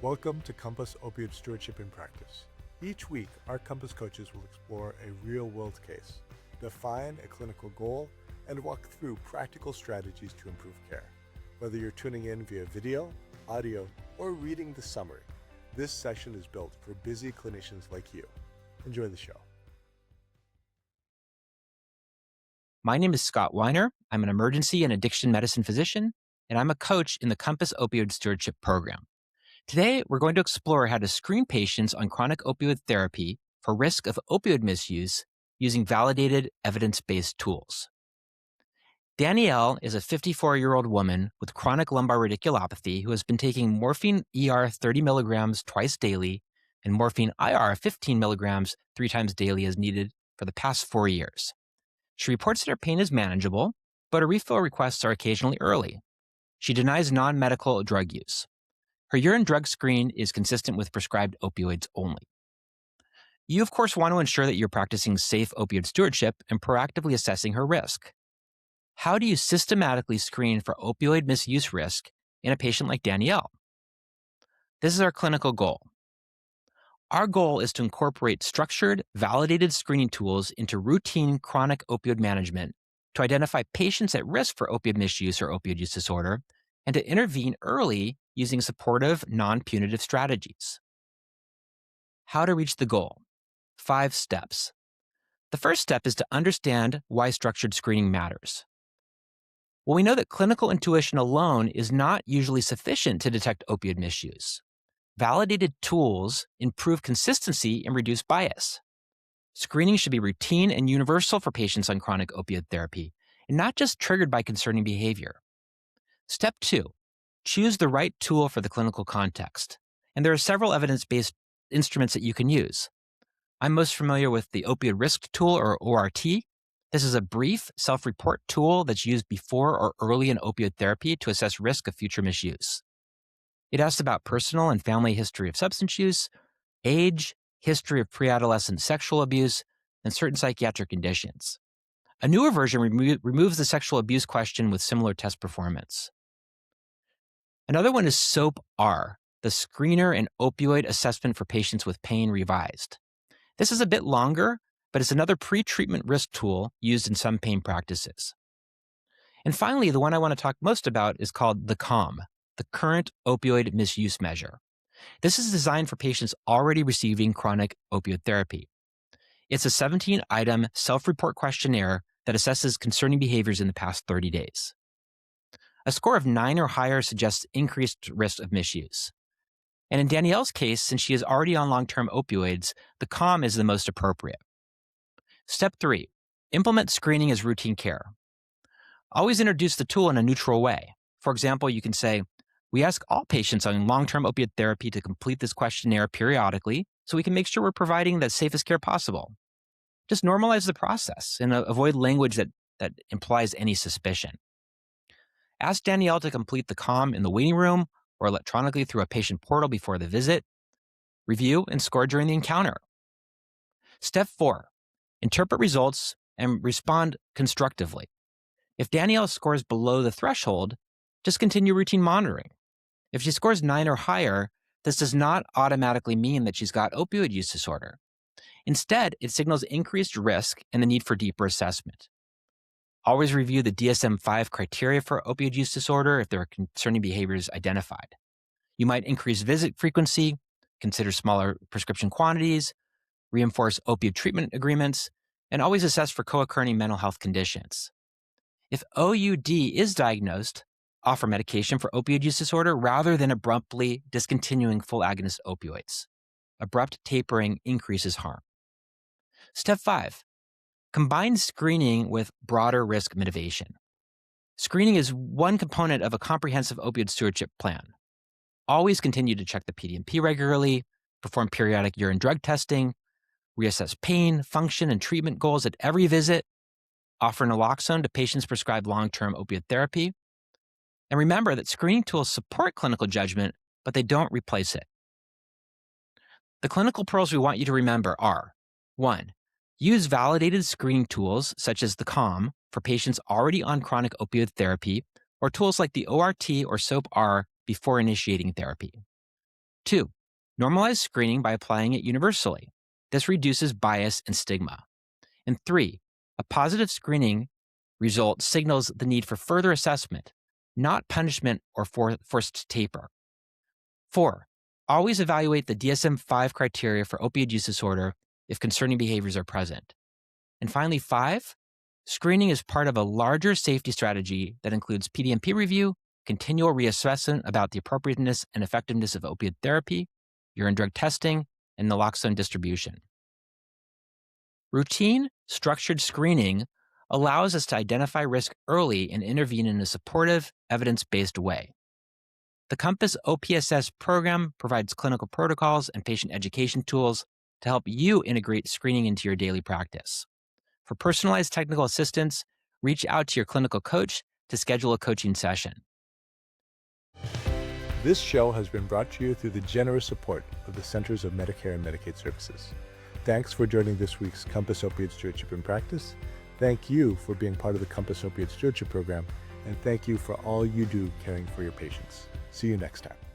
Welcome to Compass Opioid Stewardship in Practice. Each week, our Compass coaches will explore a real-world case, define a clinical goal, and walk through practical strategies to improve care. Whether you're tuning in via video, audio, or reading the summary, this session is built for busy clinicians like you. Enjoy the show. My name is Scott Weiner. I'm an emergency and addiction medicine physician, and I'm a coach in the Compass Opioid Stewardship Program. Today, we're going to explore how to screen patients on chronic opioid therapy for risk of opioid misuse using validated evidence-based tools. Danielle is a 54-year-old woman with chronic lumbar radiculopathy who has been taking morphine ER 30 milligrams twice daily and morphine IR 15 milligrams 3 times daily as needed for the past 4 years. She reports that her pain is manageable, but her refill requests are occasionally early. She denies non-medical drug use. Her urine drug screen is consistent with prescribed opioids only. You, of course, want to ensure that you're practicing safe opioid stewardship and proactively assessing her risk. How do you systematically screen for opioid misuse risk in a patient like Danielle? This is our clinical goal. Our goal is to incorporate structured, validated screening tools into routine chronic opioid management to identify patients at risk for opioid misuse or opioid use disorder and to intervene early using supportive, non-punitive strategies. How to reach the goal? 5 steps. The first step is to understand why structured screening matters. Well, we know that clinical intuition alone is not usually sufficient to detect opioid misuse. Validated tools improve consistency and reduce bias. Screening should be routine and universal for patients on chronic opioid therapy, and not just triggered by concerning behavior. Step 2, choose the right tool for the clinical context. And there are several evidence-based instruments that you can use. I'm most familiar with the Opioid Risk Tool, or ORT. This is a brief self-report tool that's used before or early in opioid therapy to assess risk of future misuse. It asks about personal and family history of substance use, age, history of pre-adolescent sexual abuse, and certain psychiatric conditions. A newer version removes the sexual abuse question with similar test performance. Another one is SOAP-R, the Screener and Opioid Assessment for Patients with Pain Revised. This is a bit longer, but it's another pre-treatment risk tool used in some pain practices. And finally, the one I want to talk most about is called the COM, the Current Opioid Misuse Measure. This is designed for patients already receiving chronic opioid therapy. It's a 17-item self-report questionnaire that assesses concerning behaviors in the past 30 days. A score of 9 or higher suggests increased risk of misuse. And in Danielle's case, since she is already on long-term opioids, the COM is the most appropriate. Step 3, implement screening as routine care. Always introduce the tool in a neutral way. For example, you can say, we ask all patients on long-term opiate therapy to complete this questionnaire periodically so we can make sure we're providing the safest care possible. Just normalize the process and avoid language that implies any suspicion. Ask Danielle to complete the COM in the waiting room or electronically through a patient portal before the visit. Review and score during the encounter. Step 4, interpret results and respond constructively. If Danielle scores below the threshold, just continue routine monitoring. If she scores 9 or higher, this does not automatically mean that she's got opioid use disorder. Instead, it signals increased risk and the need for deeper assessment. Always review the DSM-5 criteria for opioid use disorder if there are concerning behaviors identified. You might increase visit frequency, consider smaller prescription quantities, reinforce opioid treatment agreements, and always assess for co-occurring mental health conditions. If OUD is diagnosed, offer medication for opioid use disorder rather than abruptly discontinuing full agonist opioids. Abrupt tapering increases harm. Step 5, combine screening with broader risk mitigation. Screening is one component of a comprehensive opioid stewardship plan. Always continue to check the PDMP regularly, perform periodic urine drug testing, reassess pain, function, and treatment goals at every visit, offer naloxone to patients prescribed long-term opioid therapy. And remember that screening tools support clinical judgment, but they don't replace it. The clinical pearls we want you to remember are: 1, use validated screening tools such as the COM for patients already on chronic opioid therapy, or tools like the ORT or SOAP-R before initiating therapy. 2. Normalize screening by applying it universally. This reduces bias and stigma. And 3. A positive screening result signals the need for further assessment, not punishment or forced taper. 4. Always evaluate the DSM-5 criteria for opioid use disorder if concerning behaviors are present. And finally, 5. Screening is part of a larger safety strategy that includes PDMP review, continual reassessment about the appropriateness and effectiveness of opioid therapy, urine drug testing, and naloxone distribution. Routine, structured screening allows us to identify risk early and intervene in a supportive, evidence-based way. The Compass OPSS program provides clinical protocols and patient education tools to help you integrate screening into your daily practice. For personalized technical assistance, reach out to your clinical coach to schedule a coaching session. This show has been brought to you through the generous support of the Centers of Medicare and Medicaid Services. Thanks for joining this week's Compass Opioid Stewardship in Practice. Thank you for being part of the Compass Opioid Stewardship Program, and thank you for all you do caring for your patients. See you next time.